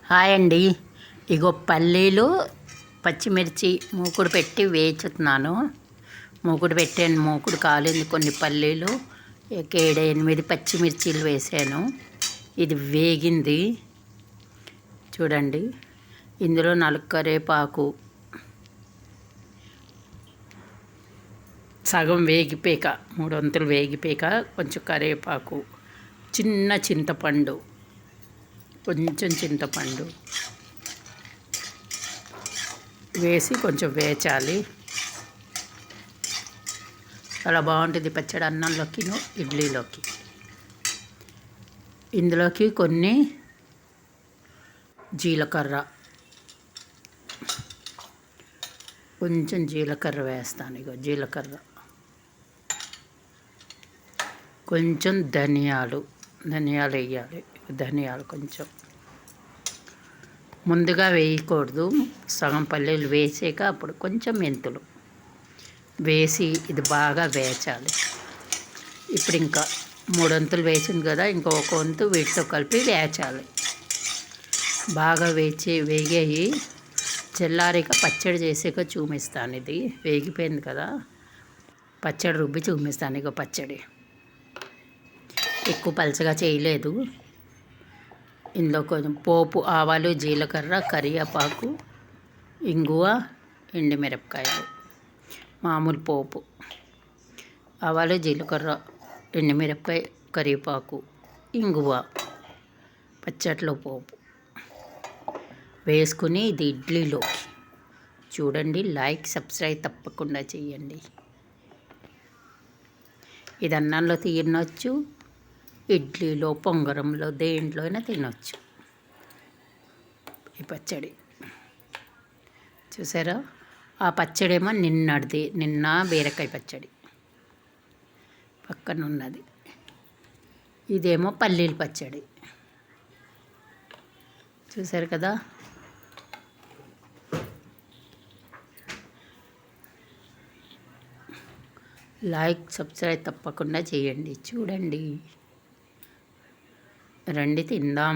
Hi అండి. ఇగో పల్లీలు పచ్చిమిర్చి మూకుడు పెట్టి వేయించుతున్నాను. మూకుడు పెట్టాను, మూకుడు కాలింది. కొన్ని పల్లీలు 7-8 పచ్చిమిర్చీలు వేసాను. ఇది వేగింది చూడండి. ఇందులో 4 కరివేపాకు, సగం వేగిపోయాక 3 వంతులు వేగిపోయాక కొంచెం కరివేపాకు, చిన్న చింతపండు, కొంచెం చింతపండు వేసి కొంచెం వేచాలి. చాలా బాగుంటుంది పచ్చడి అన్నంలోకి, ఇడ్లీలోకి. ఇందులోకి కొన్ని జీలకర్ర, కొంచెం జీలకర్ర వేస్తాను. ఇగో జీలకర్ర, కొంచెం ధనియాలు వేయాలి. ధనియాలు కొంచెం ముందుగా వేయకూడదు, సగం పల్లీలు వేసాక అప్పుడు కొంచెం మెంతులు వేసి ఇది బాగా వేచాలి. ఇప్పుడు ఇంకా 3 వంతులు వేసింది కదా, ఇంకొక వంతు వీటితో కలిపి వేచాలి. బాగా వేగాయి. చల్లారిక పచ్చడి చేసాక చూపిస్తాను. ఇది వేగిపోయింది కదా, పచ్చడి రుబ్బి చూపిస్తాను. ఇక పచ్చడి ఎక్కువ పలచగా చేయలేదు. ఇందులో కొంచెం పోపు, ఆవాలు, జీలకర్ర, కరివేపాకు, ఇంగువ, ఎండుమిరపకాయలు, మామూలు పోపు, ఆవాలు, జీలకర్ర, ఎండుమిరపకాయ, కరివేపాకు, ఇంగువ, పచ్చట్లో పోపు వేసుకుని ఇది ఇడ్లీలో చూడండి. లైక్, సబ్స్క్రైబ్ తప్పకుండా చేయండి. ఇది అన్నంలో తినొచ్చు, ఇడ్లీలో, పొంగరంలో, దేంట్లో అయినా తినొచ్చు. ఈ పచ్చడి చూసారా? ఆ పచ్చడి ఏమో నిన్న బీరకాయ పచ్చడి పక్కన ఉన్నది. ఇదేమో పల్లీల పచ్చడి. చూసారు కదా? లైక్, సబ్స్క్రైబ్ తప్పకుండా చేయండి. చూడండి, రండి తిందాం.